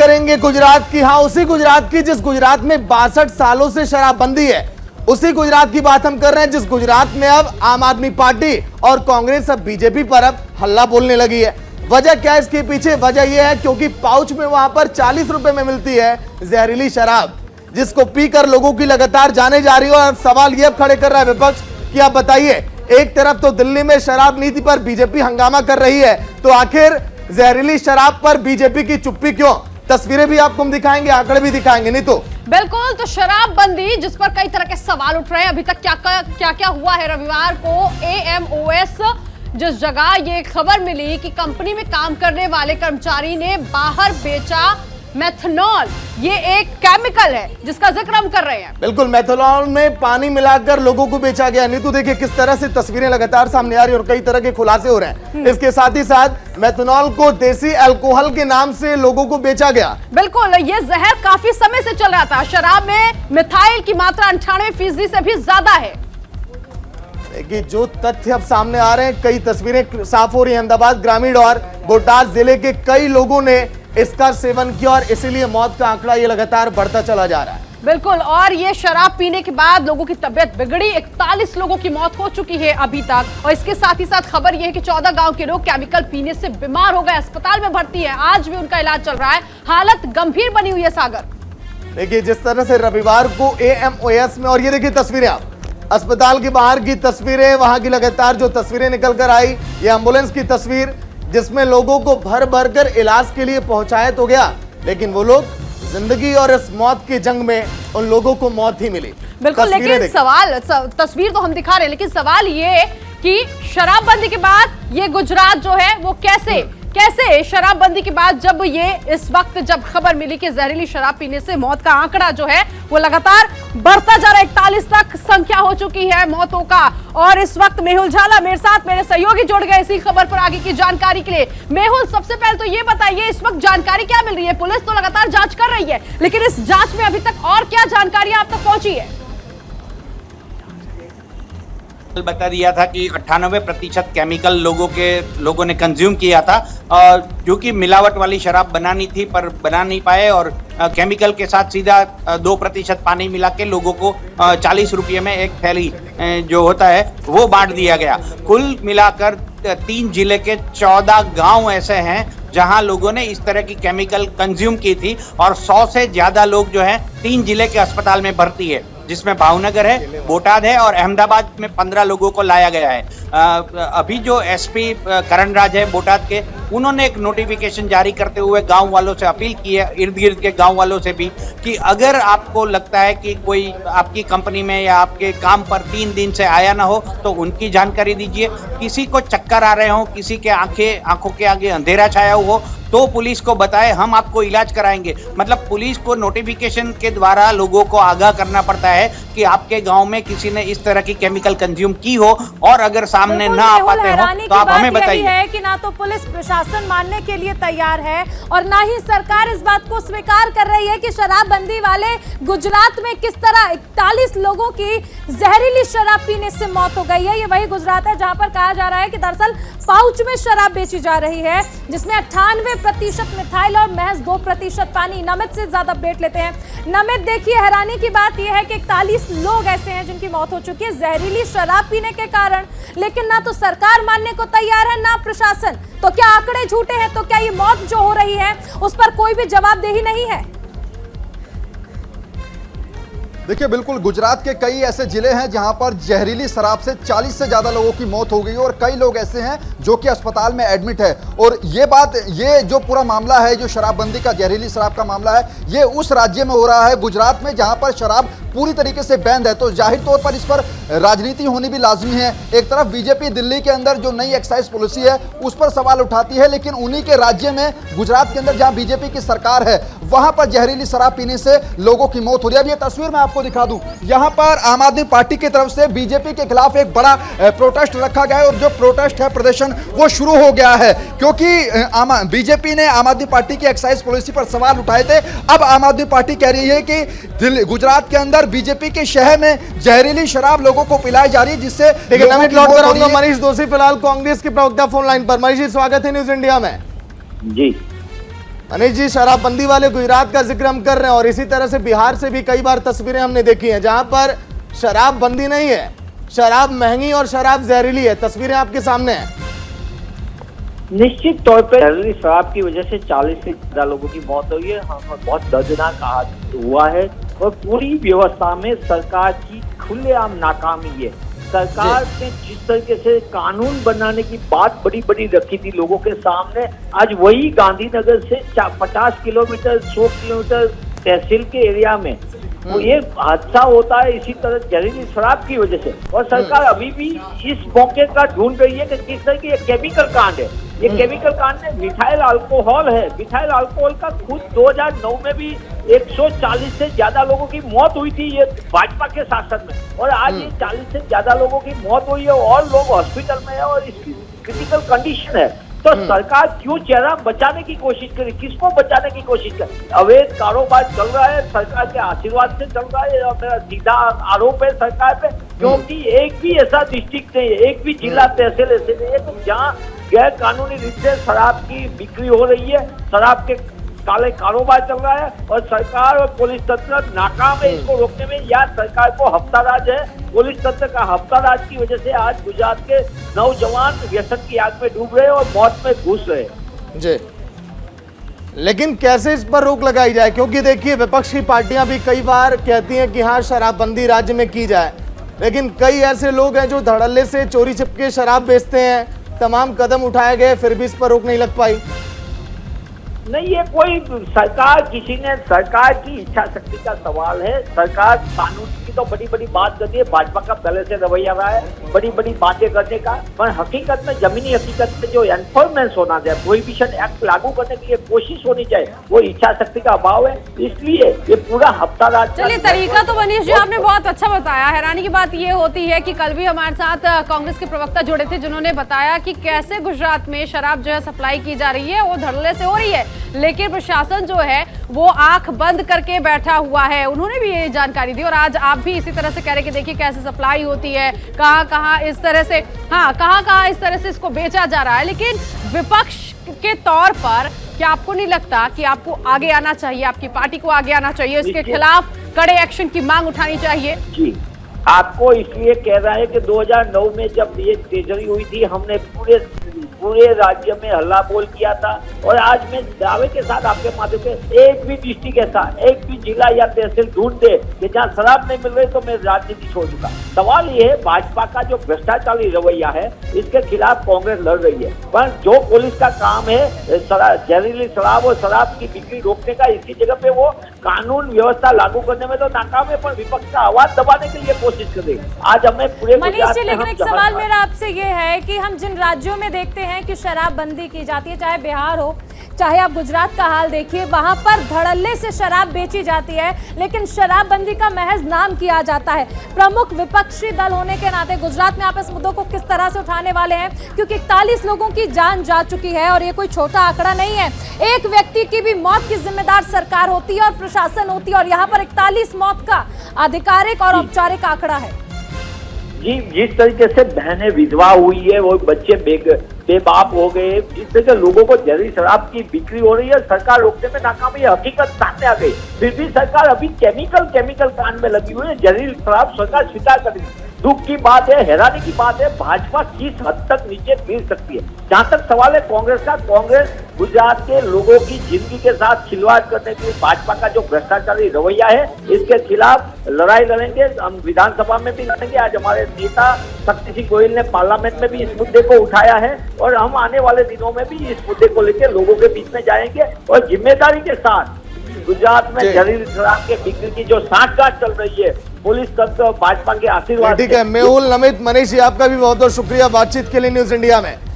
करेंगे गुजरात की, हाँ उसी गुजरात की जिस गुजरात में 62 सालों से शराबबंदी है। उसी गुजरात की बात हम कर रहे हैं जिस गुजरात में अब आम आदमी पार्टी और कांग्रेस अब बीजेपी पर अब हल्ला बोलने लगी है। वजह क्या है इसके पीछे? वजह यह है क्योंकि पाउच में वहां पर 40 रुपए में मिलती है जहरीली शराब, जिसको पीकर लोगों की लगातार जाने जा रही है। और सवाल ये अब खड़े कर रहा है विपक्ष कि आप बताइए, एक तरफ तो दिल्ली में शराब नीति पर बीजेपी हंगामा कर रही है, तो आखिर जहरीली शराब पर बीजेपी की चुप्पी क्यों? तस्वीरें भी आपको हम दिखाएंगे, आंकड़े भी दिखाएंगे, नहीं तो बिल्कुल। तो शराबबंदी जिस पर कई तरह के सवाल उठ रहे हैं, अभी तक क्या हुआ है। रविवार को AMOS जिस जगह ये खबर मिली कि कंपनी में काम करने वाले कर्मचारी ने बाहर बेचा मेथनॉल, ये एक केमिकल है जिसका जिक्र हम कर रहे हैं। बिल्कुल, मेथनॉल में पानी मिलाकर लोगों को बेचा गया। नहीं तो देखिए किस तरह से तस्वीरें लगातार सामने आ रही है और कई तरह के खुलासे हो रहे हैं। इसके साथ ही साथ मेथनॉल को देसी अल्कोहल के नाम से लोगों को बेचा गया। बिल्कुल, ये जहर काफी समय से चल रहा था। शराब में मिथाइल की मात्रा 98% से भी ज्यादा है। देखिए जो तथ्य अब सामने आ रहे हैं, कई तस्वीरें साफ हो रही हैं। अहमदाबाद ग्रामीण और बोटाद जिले के कई लोगों ने इसका सेवन किया और इसीलिए मौत का आंकड़ा ये लगातार बढ़ता चला जा रहा है। बिल्कुल, और ये शराब पीने के बाद लोगों की तबीयत बिगड़ी। 41 लोगों की मौत हो चुकी है अभी तक। और इसके साथ ही साथ खबर यह है कि 14 गांव के लोग केमिकल पीने से बीमार हो गए, अस्पताल में भर्ती है, आज भी उनका इलाज चल रहा है। हालत गंभीर बनी हुई है। सागर देखिए जिस तरह से रविवार को AMOS में, और ये देखिए तस्वीरें आप अस्पताल के बाहर की तस्वीरें, वहां की लगातार जो तस्वीरें निकल कर आई, ये एम्बुलेंस की तस्वीर जिसमें लोगों को भर भर कर इलाज के लिए पहुंचाया तो गया, लेकिन वो लोग जिंदगी और इस मौत की जंग में उन लोगों को मौत ही मिली। बिल्कुल, लेकिन सवाल, तस्वीर तो हम दिखा रहे हैं, लेकिन सवाल ये कि शराबबंदी के बाद ये गुजरात जो है वो कैसे शराबबंदी के बाद जब ये इस वक्त जब खबर मिली कि जहरीली शराब पीने से मौत का आंकड़ा जो है वो लगातार बढ़ता जा रहा है, 41 तक संख्या हो चुकी है मौतों का। और इस वक्त मेहुल झाला मेरे साथ, मेरे सहयोगी जुड़ गए इसी खबर पर आगे की जानकारी के लिए। मेहुल, सबसे पहले तो ये बताइए इस वक्त जानकारी क्या मिल रही है? पुलिस तो लगातार जांच कर रही है, लेकिन इस जांच में अभी तक और क्या जानकारी आप तक पहुंची है? बता दिया था कि 98% केमिकल लोगों ने कंज्यूम किया था, और जो कि मिलावट वाली शराब बनानी थी पर बना नहीं पाए, और केमिकल के साथ सीधा 2% पानी मिला के लोगों को 40 रुपये में एक थैली जो होता है वो बांट दिया गया। कुल मिलाकर 3 जिले के 14 गांव ऐसे हैं जहां लोगों ने इस तरह की केमिकल कंज्यूम की थी, और 100 से ज्यादा लोग जो हैं 3 जिले के अस्पताल में भर्ती है, जिसमें भावनगर है, बोटाद है और अहमदाबाद में 15 लोगों को लाया गया है। अभी जो SP करण राज है बोटाद के, उन्होंने एक नोटिफिकेशन जारी करते हुए गांव वालों से अपील की है, इर्द गिर्द के गांव वालों से भी, कि अगर आपको लगता है कि कोई आपकी कंपनी में या आपके काम पर 3 दिन से आया ना हो तो उनकी जानकारी दीजिए। किसी को चक्कर आ रहे हो, किसी के आंखों के आगे अंधेरा छाया हो तो पुलिस को बताए, हम आपको इलाज कराएंगे। मतलब पुलिस को नोटिफिकेशन के द्वारा लोगों को आगाह करना पड़ता है कि आपके गांव में किसी ने इस तरह की केमिकल कंज्यूम की हो, और अगर सामने ना आ पाते हो तो आप हमें बताइए। है कि ना तो पुलिस प्रशासन मानने के लिए तैयार है और ना ही सरकार इस बात को स्वीकार कर रही है कि शराबबंदी वाले गुजरात में किस तरह 41 लोगों की जहरीली शराब पीने से मौत हो गई है। ये वही गुजरात है जहां पर कहा जा रहा है कि दरअसल पाउच में शराब बेची जा रही है, जिसमें 98% मिथाइल और महज 2% पानी। नमित से ज्यादा बेट लेते हैं। नमित, देखिए हैरानी की बात यह है कि 41 लोग ऐसे हैं जिनकी मौत हो चुकी है जहरीली शराब पीने के कारण, लेकिन ना तो सरकार मानने को तैयार है ना प्रशासन। तो क्या आंकड़े झूठे हैं? तो क्या ये मौत जो हो रही है उस पर कोई भी जवाबदेही नहीं है? देखिए बिल्कुल, गुजरात के कई ऐसे जिले हैं जहां पर जहरीली शराब से 40 से ज़्यादा लोगों की मौत हो गई और कई लोग ऐसे हैं जो कि अस्पताल में एडमिट है। और ये जो पूरा मामला है, जो शराबबंदी का, जहरीली शराब का मामला है, ये उस राज्य में हो रहा है, गुजरात में, जहां पर शराब पूरी तरीके से बैन है। तो जाहिर तौर पर इस पर राजनीति होनी भी लाजमी है। एक तरफ बीजेपी दिल्ली के अंदर जो नई एक्साइज पॉलिसी है उस पर सवाल उठाती है, लेकिन उन्हीं के राज्य में, गुजरात के अंदर जहां बीजेपी की सरकार है, वहां पर जहरीली शराब पीने से लोगों की मौत हो रही है। अब ये तस्वीर मैं आपको दिखा दूं, यहां पर आम आदमी पार्टी की तरफ से बीजेपी के खिलाफ एक बड़ा प्रोटेस्ट रखा गया है, और जो प्रोटेस्ट है, प्रदर्शन, वो शुरू हो गया है, क्योंकि बीजेपी ने आम आदमी पार्टी की एक्साइज पॉलिसी पर सवाल उठाए थे। अब आम आदमी पार्टी कह रही है कि गुजरात के अंदर बीजेपी के शहर में जहरीली शराब लोगों को पिलाई जा रही है, जिससे मनीष दोषी फिलहाल कांग्रेस के प्रवक्ता फोन लाइन पर। मनीष जी, स्वागत है न्यूज इंडिया में। जी अनिल जी, शराबबंदी वाले गुजरात का जिक्र हम कर रहे हैं और इसी तरह से बिहार से भी कई बार तस्वीरें हमने देखी हैं जहां पर शराबबंदी नहीं है, शराब महंगी और शराब जहरीली है। तस्वीरें आपके सामने हैं। निश्चित तौर पर जहरीली शराब की वजह से 40 से ज्यादा लोगों की मौत हुई है। बहुत दर्दनाक हादसा हुआ है और पूरी व्यवस्था में सरकार की खुलेआम नाकामी है। सरकार ने जिस तरीके से कानून बनाने की बात बड़ी बड़ी रखी थी लोगों के सामने, आज वही गांधीनगर से 50 किलोमीटर 100 किलोमीटर तहसील के एरिया में वो ये हादसा होता है इसी तरह जहरीली शराब की वजह से। और सरकार अभी भी इस मौके का ढूंढ रही है कि किस तरह की ये केमिकल कांड है। ये केमिकल कांड में मिथाइल अल्कोहल है। मिथाइल अल्कोहल का खुद 2009 में भी 140 से ज्यादा लोगों की मौत हुई थी ये भाजपा के शासन में, और आज ये 40 से ज्यादा लोगों की मौत हुई है और लोग हॉस्पिटल में है और इसकी क्रिटिकल कंडीशन है। तो सरकार क्यों चेहरा बचाने की कोशिश करे, किसको बचाने की कोशिश करे? अवैध कारोबार चल रहा है, सरकार के आशीर्वाद से चल रहा है और मेरा सीधा आरोप है सरकार पे, क्योंकि एक भी ऐसा डिस्ट्रिक्ट नहीं है, एक भी जिला तहसील ऐसे नहीं है तो जहाँ गैर कानूनी रूप से शराब की बिक्री हो रही है, शराब के काले कारोबार चल रहा है और सरकार और पुलिस तंत्र नाकाम है इसको रोकने में। या सरकार को हफ्ताराज है, पुलिस तंत्र का हफ्ताराज की वजह से आज गुजरात के नौजवान व्यसन की आग में डूब रहे और मौत में घुस रहे जी। लेकिन कैसे इस पर रोक लगाई जाए, क्योंकि देखिए विपक्ष की पार्टियां भी कई बार कहती हैं कि हाँ शराबबंदी राज्य में की जाए, लेकिन कई ऐसे लोग हैं जो धड़ल्ले से चोरी छिपके शराब बेचते हैं। तमाम कदम उठाए गए फिर भी इस पर रोक नहीं लग पाई। नहीं, ये कोई सरकार सरकार की इच्छा शक्ति का सवाल है। सरकार कानून की तो बड़ी बड़ी बात करती है, भाजपा का पहले से रवैया रहा है बड़ी बड़ी बातें करने का, पर हकीकत में जमीनी हकीकत में जो एनफोर्समेंट होना चाहिए, प्रोहिबिशन एक्ट लागू करने की कोशिश होनी चाहिए, वो इच्छा शक्ति का अभाव है। इसलिए ये पूरा हफ्ता रात। चलिए, तरीका तो मनीष जी आपने बहुत अच्छा बताया। हैरानी की बात ये होती है कि कल भी हमारे साथ कांग्रेस के प्रवक्ता जुड़े थे जिन्होंने बताया कि कैसे गुजरात में शराब जो है सप्लाई की जा रही है, वो धड़ल्ले से हो रही है, लेकिन प्रशासन जो है वो आंख बंद करके बैठा हुआ है। उन्होंने भी ये जानकारी दी और आज आप भी इसी तरह से कह रहे कि देखिए कैसे सप्लाई होती है, कहां इस तरह से, हाँ कहां इस तरह से इसको बेचा जा रहा है। लेकिन विपक्ष के तौर पर क्या आपको नहीं लगता कि आपको आगे आना चाहिए, आपकी पार्टी को आगे आना चाहिए, इसके खिलाफ कड़े एक्शन की मांग उठानी चाहिए? जी, आपको इसलिए कह रहा है कि 2009 में जब ये ट्रेजरी हुई थी हमने पूरे राज्य में हल्ला बोल किया था, और आज मैं दावे के साथ आपके माध्यम से एक भी डिस्ट्रिक्ट ऐसा, एक भी जिला या तहसील ढूंढ दे कि जहाँ शराब नहीं मिल रही तो मैं राजनीति छोड़ दूंगा। सवाल ये है भाजपा का जो भ्रष्टाचारी रवैया है इसके खिलाफ कांग्रेस लड़ रही है, पर जो पुलिस का काम है जहरीली शराब और शराब की बिक्री रोकने का, इसकी जगह पे वो कानून व्यवस्था लागू करने में तो नाकाम है, पर विपक्ष का आवाज दबाने के लिए कोशिश कर रही है। आज हमें पूरे मनीष जी, लेकिन एक सवाल मेरा आपसे ये है कि हम जिन राज्यों में देखते हैं कि शराबबंदी की जाती है, चाहे बिहार हो चाहे आप गुजरात का हाल देखिए, वहां पर धड़ल्ले से शराब बेची जाती है, लेकिन शराबबंदी का महज नाम किया जाता है। प्रमुख विपक्षी दल होने के नाते गुजरात में आप इस मुद्दों को किस तरह से उठाने वाले हैं, क्योंकि 41 लोगों की जान जा चुकी है और ये कोई छोटा आंकड़ा नहीं है। एक व्यक्ति की भी मौत की जिम्मेदार सरकार होती है और प्रशासन होती है, और यहाँ पर 41 मौत का आधिकारिक और औपचारिक आंकड़ा है। जी, जिस तरीके से बहनें विधवा हुई है, वो बच्चे बेबाप हो गए, जिस तरह के लोगों को जहरीली शराब की बिक्री हो रही है, सरकार रोकने में नाकाम है, हकीकत सामने आ गई। फिर भी सरकार अभी केमिकल कांड में लगी हुई है। जहरीली शराब सरकार स्वीकार कर रही है। दुख की बात है, हैरानी की बात है, भाजपा किस हद तक नीचे गिर सकती है। जहां तक सवाल है कांग्रेस का, कांग्रेस गुजरात के लोगों की जिंदगी के साथ खिलवाड़ करने के लिए भाजपा का जो भ्रष्टाचारी रवैया है, इसके खिलाफ लड़ाई लड़ेंगे। हम विधानसभा में भी लड़ेंगे। आज हमारे नेता शक्ति सिंह गोयल ने पार्लियामेंट में भी इस मुद्दे को उठाया है, और हम आने वाले दिनों में भी इस मुद्दे को लेकर लोगों के बीच में जाएंगे और जिम्मेदारी के साथ गुजरात में जहरीली शराब के बिक्री की जो सांठगांठ चल रही है, पुलिस तंत्र भाजपा के आशीर्वाद। ठीक है, मेहुल, नमित, मनीष जी, आपका भी बहुत बहुत शुक्रिया बातचीत के लिए न्यूज इंडिया में।